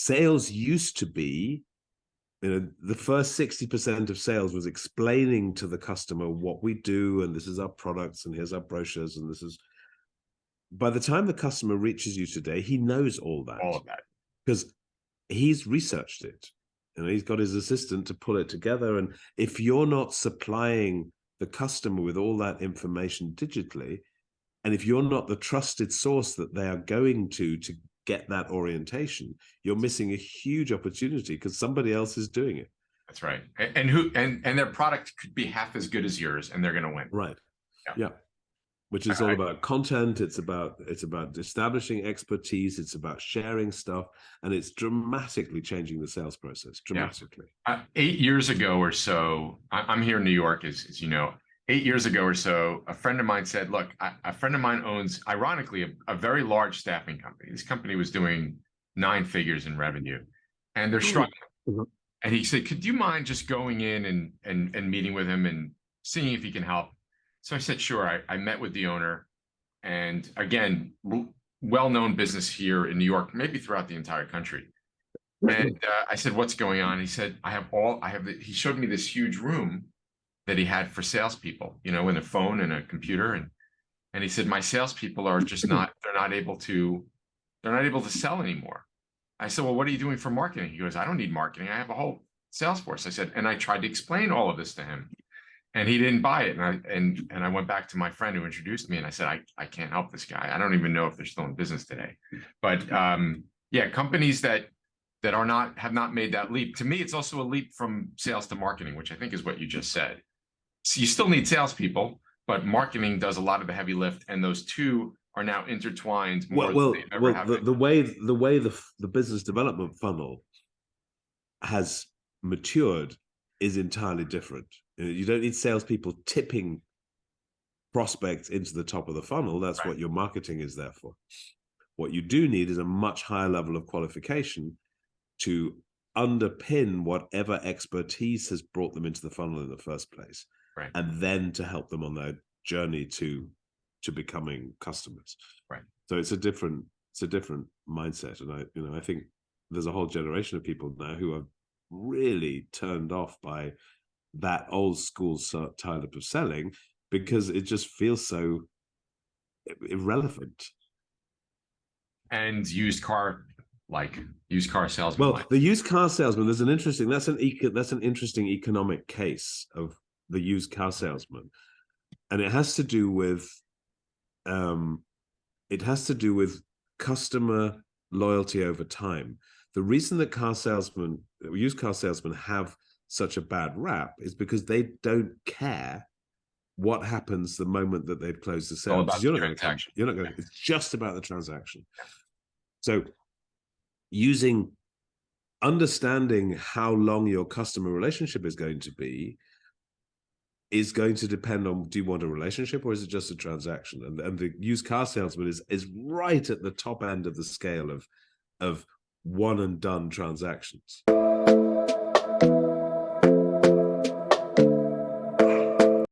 Sales used to be, the first 60% of sales was explaining to the customer what we do, and this is our products, and here's our brochures, and this is. By the time the customer reaches you today, he knows all that. All of that. Because he's researched it. He's got his assistant to pull it together. And if you're not supplying the customer with all that information digitally, and if you're not the trusted source that they are going to get that orientation, you're missing a huge opportunity because somebody else is doing it. That's right. And their product could be half as good as yours, and they're going to win. Right. Yeah. Which is all about content. It's about establishing expertise. It's about sharing stuff, and it's dramatically changing the sales process. Dramatically. 8 years ago or so, I'm here in New York, as you know. 8 years ago or so, a friend of mine said, "Look, a friend of mine owns, ironically, a very large staffing company. This company was doing 9 figures in revenue, and they're struggling." Mm-hmm. And he said, "Could you mind just going in and meeting with him and seeing if he can help?" So I said, sure. I met with the owner, and again, well-known business here in New York, maybe throughout the entire country. And I said, "What's going on?" He said, he showed me this huge room that he had for salespeople, and a phone and a computer. And he said, "My salespeople are just they're not able to sell anymore." I said, "Well, what are you doing for marketing?" He goes, "I don't need marketing. I have a whole sales force." I said, and I tried to explain all of this to him. And he didn't buy it. And I went back to my friend who introduced me, and I said, I can't help this guy. I don't even know if they're still in business today. But companies that have not made that leap. To me, it's also a leap from sales to marketing, which I think is what you just said. So you still need salespeople, but marketing does a lot of the heavy lift, and those two are now intertwined more than they've ever have been. The way the business development funnel has matured is entirely different. You don't need salespeople tipping prospects into the top of the funnel. That's right. What your marketing is there for. What you do need is a much higher level of qualification to underpin whatever expertise has brought them into the funnel in the first place, right. And then to help them on their journey to becoming customers. Right. So it's a different mindset, and I think there's a whole generation of people now who are really turned off by that old school type of selling because it just feels so irrelevant. And used car salesman. Well, the used car salesman, that's an interesting economic case of the used car salesman, and it has to do with customer loyalty over time. The reason that used car salesmen have such a bad rap is because they don't care what happens the moment that they've closed the sale. All about the transaction. It's just about the transaction. So understanding how long your customer relationship is going to be is going to depend on, do you want a relationship or is it just a transaction? And the used car salesman is right at the top end of the scale of one and done transactions.